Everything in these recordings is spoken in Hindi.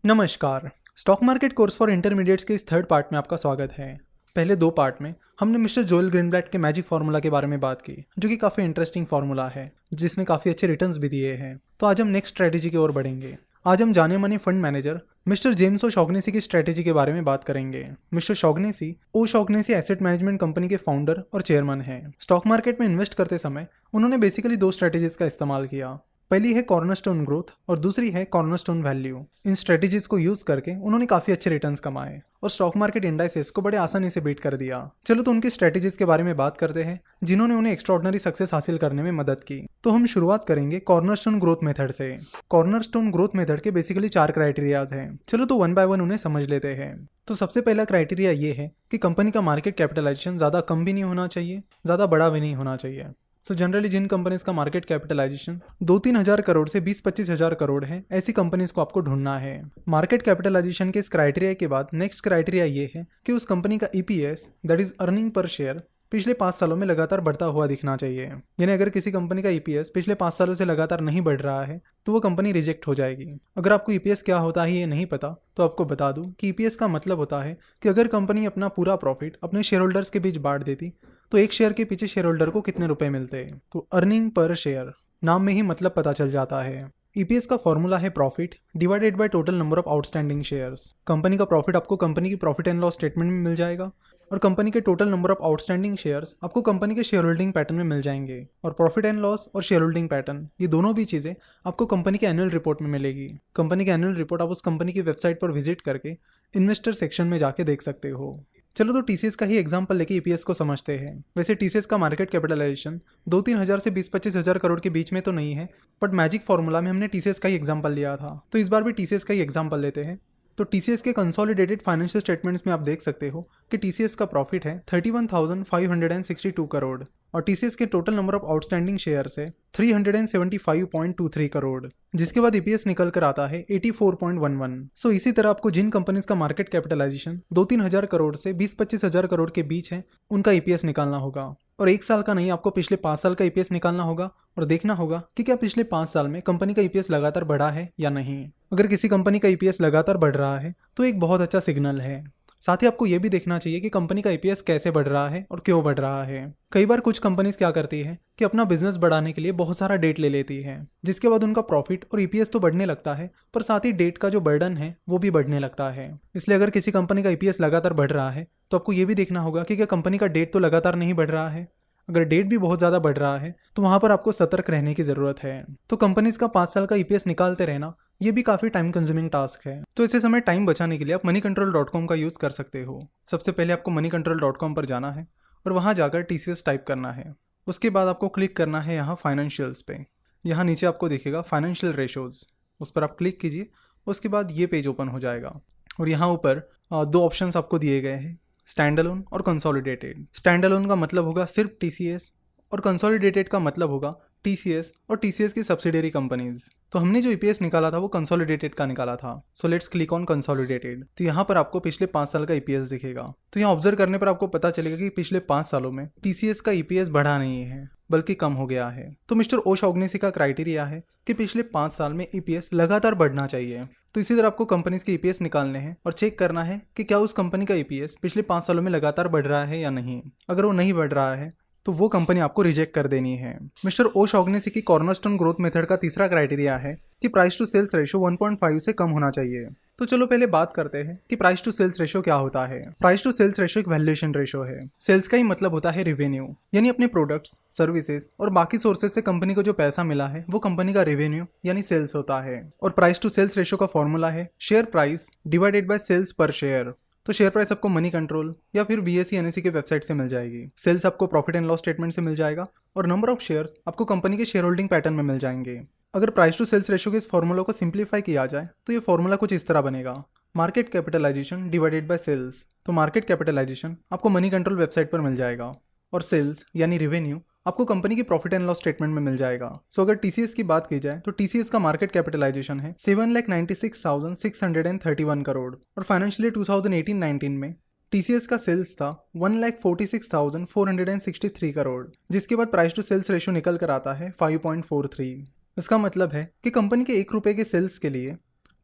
नमस्कार। Stock market course for intermediates के इस थर्ड पार्ट में आपका स्वागत है। पहले दो पार्ट में हमने मिस्टर जोएल ग्रीनब्लैट के मैजिक फार्मूला के बारे में बात की, जो कि काफ़ी इंटरेस्टिंग फार्मूला है, जिसने काफ़ी अच्छे रिटर्न्स भी दिए हैं। तो आज हम नेक्स्ट स्ट्रेटेजी की ओर बढ़ेंगे। आज हम जाने माने फंड मैनेजर मिस्टर जेम्स ओ शॉगनेसी की स्ट्रेटेजी के बारे में बात करेंगे। मिस्टर शॉगनेसी ओ शॉगनेसी एसेट मैनेजमेंट कंपनी के फाउंडर और चेयरमैन हैं। स्टॉक मार्केट में इन्वेस्ट करते समय उन्होंने बेसिकली दो स्ट्रेटेजीज का इस्तेमाल किया। पहली है कॉर्नरस्टोन ग्रोथ और दूसरी है कॉर्नरस्टोन वैल्यू। इन स्ट्रेटेजीज को यूज करके उन्होंने काफी अच्छे रिटर्न्स कमाए और स्टॉक मार्केट इंडाइसेस को बड़े आसानी से बीट कर दिया। चलो तो उनकी स्ट्रेटेजीज के बारे में बात करते हैं, जिन्होंने उन्हें एक्स्ट्रॉर्डनरी सक्सेस हासिल करने में मदद की। तो हम शुरुआत करेंगे कॉर्नरस्टोन ग्रोथ मेथड से। कॉर्नरस्टोन ग्रोथ मेथड के बेसिकली 4 क्राइटेरियाज हैं। चलो तो वन बाय वन उन्हें समझ लेते हैं। तो सबसे पहला क्राइटेरिया ये है कि कंपनी का मार्केट कैपिटलाइजेशन ज्यादा कम भी नहीं होना चाहिए, ज्यादा बड़ा भी नहीं होना चाहिए। सो जनरली जिन कंपनीज का मार्केट कैपिटलाइजेशन 2-3 हजार करोड़ से 20-25 हजार करोड़ है, ऐसी कंपनीज को आपको ढूंढना है। मार्केट कैपिटलाइजेशन के इस क्राइटेरिया के बाद नेक्स्ट क्राइटेरिया ये है कि उस कंपनी का EPS that is earning per share पिछले 5 सालों में लगातार बढ़ता हुआ दिखना चाहिए। यानी अगर किसी कंपनी का ईपीएस पिछले 5 सालों से लगातार नहीं बढ़ रहा है तो वो कंपनी रिजेक्ट हो जाएगी। अगर आपको ईपीएस क्या होता है ये नहीं पता तो आपको बता दूं कि ईपीएस का मतलब होता है कि अगर कंपनी अपना पूरा प्रॉफिट अपने शेयर होल्डर्स के बीच बांट देती तो एक शेयर के पीछे शेयर होल्डर को कितने रुपए मिलते। तो अर्निंग पर शेयर, नाम में ही मतलब पता चल जाता है। ईपीएस का फॉर्मूला है profit divided by total number of outstanding shares. Company का प्रॉफिट आपको कंपनी की प्रॉफिट एंड लॉस स्टेटमेंट में मिल जाएगा और कंपनी के total number of outstanding shares आपको कंपनी के शेयर होल्डिंग पैटर्न में मिल जाएंगे। और प्रॉफिट एंड लॉस और शेयर होल्डिंग पैटर्न, ये दोनों भी चीज़ें आपको कंपनी के एनुअल रिपोर्ट में मिलेगी। कंपनी के एनुअल रिपोर्ट आप उस कंपनी की वेबसाइट पर विजिट करके इन्वेस्टर सेक्शन में जाके देख सकते हो। चलो तो टीसीएस का ही एग्जांपल लेके ईपीएस को समझते हैं। वैसे टीसीएस का मार्केट कैपिटलाइजेशन 2-3 हजार से 20-25 हजार करोड़ के बीच में तो नहीं है, बट मैजिक फार्मूला में हमने टीसीएस का ही एग्जांपल लिया था, तो इस बार भी टीसीएस का ही एग्जांपल लेते हैं। तो टीसीएस के कंसोलिडेटेड फाइनेंशियल स्टेटमेंट्स में आप देख सकते हो कि टीसीएस का प्रॉफिट है 31,562 करोड़ और टीसीएस के total number of outstanding shares है 375.23 करोड़, जिसके बाद ईपीएस निकल कर आता है 84.11। सो इसी तरह आपको जिन कंपनीज का मार्केट कैपिटलाइजेशन 2-3 हजार करोड़ से 20-25 हजार करोड़ के बीच है, उनका ईपीएस निकालना होगा। और एक साल का नहीं, आपको पिछले 5 साल का ईपीएस निकालना होगा और देखना होगा कि क्या पिछले 5 साल में कंपनी का ईपीएस लगातार बढ़ा है या नहीं। अगर किसी कंपनी का ईपीएस लगातार बढ़ रहा है तो एक बहुत अच्छा सिग्नल है। साथ ही आपको यह भी देखना चाहिए कि कंपनी का ईपीएस कैसे बढ़ रहा है और क्यों बढ़ रहा है। कई बार कुछ कंपनीज क्या करती है कि अपना बिजनेस बढ़ाने के लिए बहुत सारा डेट ले लेती है, जिसके बाद उनका प्रॉफिट और ईपीएस तो बढ़ने लगता है, पर साथ ही डेट का जो बर्डन है वो भी बढ़ने लगता है। इसलिए अगर किसी कंपनी का ईपीएस लगातार बढ़ रहा है तो आपको ये भी देखना होगा कि क्या कंपनी का डेट तो लगातार नहीं बढ़ रहा है। अगर डेट भी बहुत ज़्यादा बढ़ रहा है तो वहाँ पर आपको सतर्क रहने की ज़रूरत है। तो कंपनीज का 5 साल का ईपीएस निकालते रहना ये भी काफ़ी टाइम कंज्यूमिंग टास्क है। तो इसे समय टाइम बचाने के लिए आप moneycontrol.com का यूज़ कर सकते हो। सबसे पहले आपको moneycontrol.com पर जाना है और वहाँ जाकर टीसीएस टाइप करना है। उसके बाद आपको क्लिक करना है यहाँ फाइनेंशियल्स पे। यहाँ नीचे आपको दिखेगा फाइनेंशियल रेशोज़, उस पर आप क्लिक कीजिए। उसके बाद ये पेज ओपन हो जाएगा और यहाँ ऊपर 2 ऑप्शंस आपको दिए गए हैं, स्टैंड अलोन और कंसोलिडेटेड। स्टैंड अलोन का मतलब होगा सिर्फ टीसीएस और कंसोलिडेटेड का मतलब होगा टीसीएस और टीसीएस की सब्सिडियरी कंपनीज। तो हमने जो ईपीएस निकाला था वो कंसोलिडेटेड का निकाला था। So let's click on consolidated. तो यहाँ पर आपको पिछले 5 साल का ईपीएस दिखेगा। तो यहाँ ऑब्जर्व करने पर आपको पता चलेगा कि पिछले 5 सालों में टीसीएस का ईपीएस बढ़ा नहीं है बल्कि कम हो गया है। तो मिस्टर ओ शॉगनेसी का क्राइटेरिया है कि पिछले 5 साल में ईपीएस लगातार बढ़ना चाहिए। तो इसी तरह आपको कंपनीज के ईपीएस निकालने हैं और चेक करना है कि क्या उस कंपनी का ईपीएस पिछले 5 सालों में लगातार बढ़ रहा है या नहीं। अगर वो नहीं बढ़ रहा है तो वो कंपनी आपको रिजेक्ट कर देनी है। मिस्टर ओ शॉगनेसी की कॉर्नरस्टोन ग्रोथ मेथड का तीसरा क्राइटेरिया है कि प्राइस टू सेल्स रेशो 1.5 से कम होना चाहिए। तो चलो पहले बात करते हैं कि प्राइस टू सेल्स रेशो क्या होता है। प्राइस टू सेल्स रेशो एक वैल्यूएशन रेशो है। सेल्स का ही मतलब होता है रेवेन्यू, यानी अपने प्रोडक्ट्स, सर्विसेज और बाकी सोर्सेज से कंपनी को जो पैसा मिला है वो कंपनी का रेवेन्यू यानी सेल्स होता है। और प्राइस टू सेल्स रेशो का फॉर्मूला है share price divided by sales per share. तो शेयर प्राइस आपको मनी कंट्रोल या फिर बीएसई एनएसई के वेबसाइट से मिल जाएगी। सेल्स आपको प्रॉफिट एंड लॉस स्टेटमेंट से मिल जाएगा और नंबर ऑफ शेयर्स आपको कंपनी के शेयर होल्डिंग पैटर्न में मिल जाएंगे। अगर प्राइस टू सेल्स रेशियो के इस फॉर्मूला को सिंप्लीफाई किया जाए तो ये फॉर्मूला कुछ इस तरह बनेगा, market capitalisation divided by sales. तो मार्केट कैपिटलाइजेशन आपको मनी कंट्रोल वेबसाइट पर मिल जाएगा और सेल्स यानी रेवेन्यू आपको कंपनी की प्रॉफिट एंड लॉस स्टेटमेंट में मिल जाएगा। सो अगर टीसीएस की बात की जाए तो टीसीएस का मार्केट कैपिटलाइजेशन है 7,96,631 करोड़ और फाइनेंशियल ईयर 2018-19 में टीसीएस का सेल्स था 1,46,463 करोड़, जिसके बाद प्राइस टू सेल्स रेशियो निकल कर आता है 5.43। इसका मतलब है कि कंपनी के 1 रुपए के सेल्स के लिए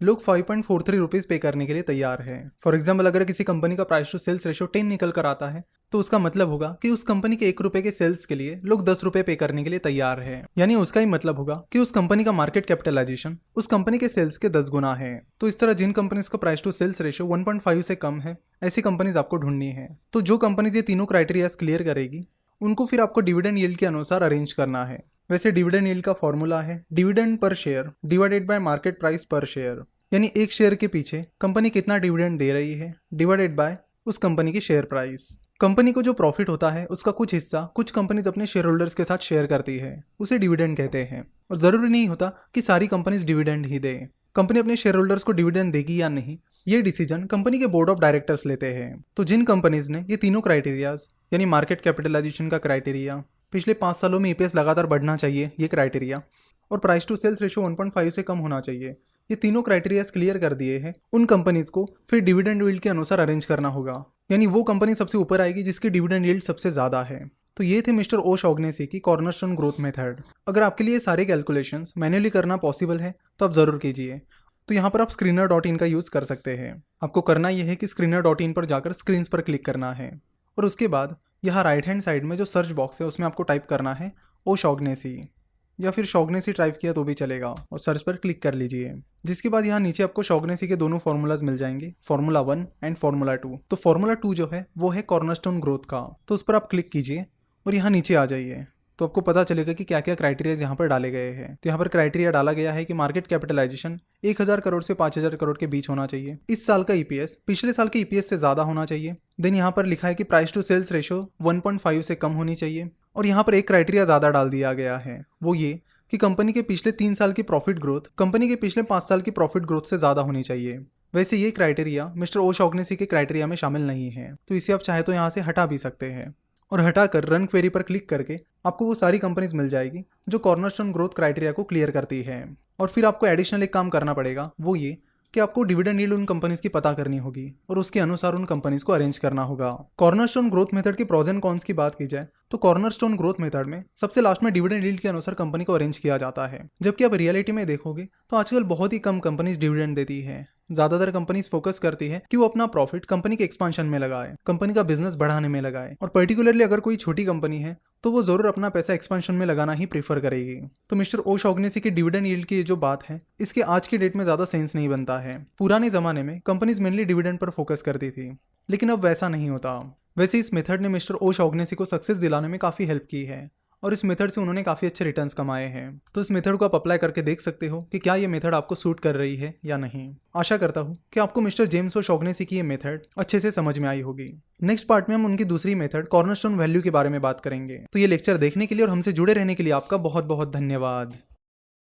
लोग 5.43 रुपीज़ पे करने के लिए तैयार है। फॉर एग्जाम्पल, अगर किसी कंपनी का प्राइस टू सेल्स रेशियो 10 निकल कर आता है तो उसका मतलब होगा कि उस कंपनी के 1 रुपए के सेल्स के लिए लोग 10 रुपए पे करने के लिए तैयार है। यानी उसका ही मतलब होगा कि उस कंपनी का मार्केट कैपिटलाइजेशन उस कंपनी के सेल्स के 10 गुना है। तो इस तरह जिन कंपनीज का प्राइस टू सेल्स रेशियो 1.5 से कम है, ऐसी कंपनीज आपको ढूंढनी है। तो जो कंपनीज ये तीनों क्राइटेरियाज क्लियर करेगी उनको फिर आपको डिविडेंड यील्ड के अनुसार अरेंज करना है। वैसे डिविडेंड यील्ड का फॉर्मूला है dividend per share divided by market price पर शेयर, यानी एक शेयर के पीछे कंपनी कितना डिविडेंड दे रही है डिवाइडेड बाय उस कंपनी की शेयर प्राइस। कंपनी को जो प्रॉफिट होता है उसका कुछ हिस्सा कुछ कंपनीज अपने शेयर होल्डर्स के साथ शेयर करती है, उसे डिविडेंड कहते हैं। और जरूरी नहीं होता कि सारी कंपनीज डिविडेंड ही दे। कंपनी अपने शेयर होल्डर्स को डिविडेंड देगी या नहीं, ये डिसीजन कंपनी के बोर्ड ऑफ डायरेक्टर्स लेते हैं। तो जिन कंपनीज ने ये तीनों क्राइटेरियाज यानी मार्केट कैपिटलाइजेशन का क्राइटेरिया, पिछले 5 सालों में ईपीएस लगातार बढ़ना चाहिए ये क्राइटेरिया, और प्राइस टू सेल्स रेशियो 1.5 से कम होना चाहिए, ये तीनों क्राइटेरियाज क्लियर कर दिए हैं, उन कंपनीज को फिर डिविडेंड यील्ड के अनुसार अरेंज करना होगा। यानी वो कंपनी सबसे ऊपर आएगी जिसकी डिविडेंड यील्ड सबसे ज्यादा है। तो ये थे मिस्टर ओशॉग्नेसी की कॉर्नरस्टोन ग्रोथ मेथड। अगर आपके लिए सारे कैलकुलेशंस मैन्युअली करना पॉसिबल है तो आप जरूर कीजिए। तो यहाँ पर आप screener.in का यूज कर सकते हैं। आपको करना यह है कि screener.in पर जाकर स्क्रीन पर क्लिक करना है और उसके बाद यहाँ राइट हैंड साइड में जो सर्च बॉक्स है उसमें आपको टाइप करना है ओशॉग्नेसी, या फिर शॉग्नेसी टाइप किया तो भी चलेगा और सर्च पर क्लिक कर लीजिए। जिसके बाद यहाँ नीचे आपको शॉग्नेसी के दोनों फॉर्मूलाज मिल जाएंगे, फार्मूला 1 एंड फार्मूला 2। तो फार्मूला 2 जो है वो है कॉर्नरस्टोन ग्रोथ का, तो उस पर आप क्लिक कीजिए और यहाँ नीचे आ जाइए तो आपको पता चलेगा कि क्या क्या क्राइटेरिया यहाँ पर डाले गए हैं। तो यहाँ पर क्राइटेरिया डाला गया है कि मार्केट कैपिटलाइजेशन 1000 करोड़ से 5000 करोड़ के बीच होना चाहिए, इस साल का ईपीएस पिछले साल के ईपीएस से ज्यादा होना चाहिए, देन यहाँ पर लिखा है कि प्राइस टू सेल्स रेशियो 1.5 से कम होनी चाहिए, और यहाँ पर एक क्राइटेरिया ज्यादा डाल दिया गया है, वो ये कि कंपनी के पिछले 3 साल की प्रॉफिट ग्रोथ कंपनी के पिछले 5 साल की प्रॉफिट ग्रोथ से ज्यादा होनी चाहिए। वैसे ये क्राइटेरिया मिस्टर ओशॉग्नेसी के क्राइटेरिया में शामिल नहीं है, तो इसे आप चाहे तो यहाँ से हटा भी सकते हैं। और हटाकर रन क्वेरी पर क्लिक करके आपको वो सारी कंपनीज मिल जाएगी जो कॉर्नरस्टोन ग्रोथ क्राइटेरिया को क्लियर करती है। और फिर आपको एडिशनल एक काम करना पड़ेगा, वो ये कि आपको डिविडेंड यील्ड उन कंपनीज की पता करनी होगी और उसके अनुसार उन कंपनीज को अरेंज करना होगा। कॉर्नरस्टोन ग्रोथ मेथड के प्रोज एंड कॉन्स की बात की जाए तो कॉर्नरस्टोन ग्रोथ मेथड में सबसे लास्ट में डिविडेंड यील्ड के अनुसार कंपनी को अरेंज किया जाता है, जबकि आप रियलिटी में देखोगे तो आजकल बहुत ही कम कंपनीज डिविडेंड देती है। ज्यादातर कंपनीज फोकस करती है कि वो अपना प्रॉफिट कंपनी के एक्सपांशन में लगाए, कंपनी का बिजनेस बढ़ाने में लगाए, और पर्टिकुलरली अगर कोई छोटी कंपनी है तो वो जरूर अपना पैसा एक्सपांशन में लगाना ही प्रीफर करेगी। तो मिस्टर ओशॉग्नेसी की डिविडेंड यील्ड की जो बात है इसके आज की डेट में ज्यादा सेंस नहीं बनता है। पुराने जमाने में companies mainly dividend per focus करती थी, लेकिन अब वैसा नहीं होता। वैसे इस मेथड ने मिस्टर ओशॉग्नेसी को सक्सेस दिलाने में काफी हेल्प की है और इस मेथड से उन्होंने काफी अच्छे रिटर्न्स कमाए हैं। तो इस मेथड को आप अप्लाई करके देख सकते हो कि क्या ये मेथड आपको सूट कर रही है या नहीं। आशा करता हूँ कि आपको मिस्टर जेम्स ओशॉग्नेसी की ये मेथड अच्छे से समझ में आई होगी। नेक्स्ट पार्ट में हम उनकी दूसरी मेथड कॉर्नरस्टोन वैल्यू के बारे में बात करेंगे। तो ये लेक्चर देखने के लिए और हमसे जुड़े रहने के लिए आपका बहुत बहुत धन्यवाद।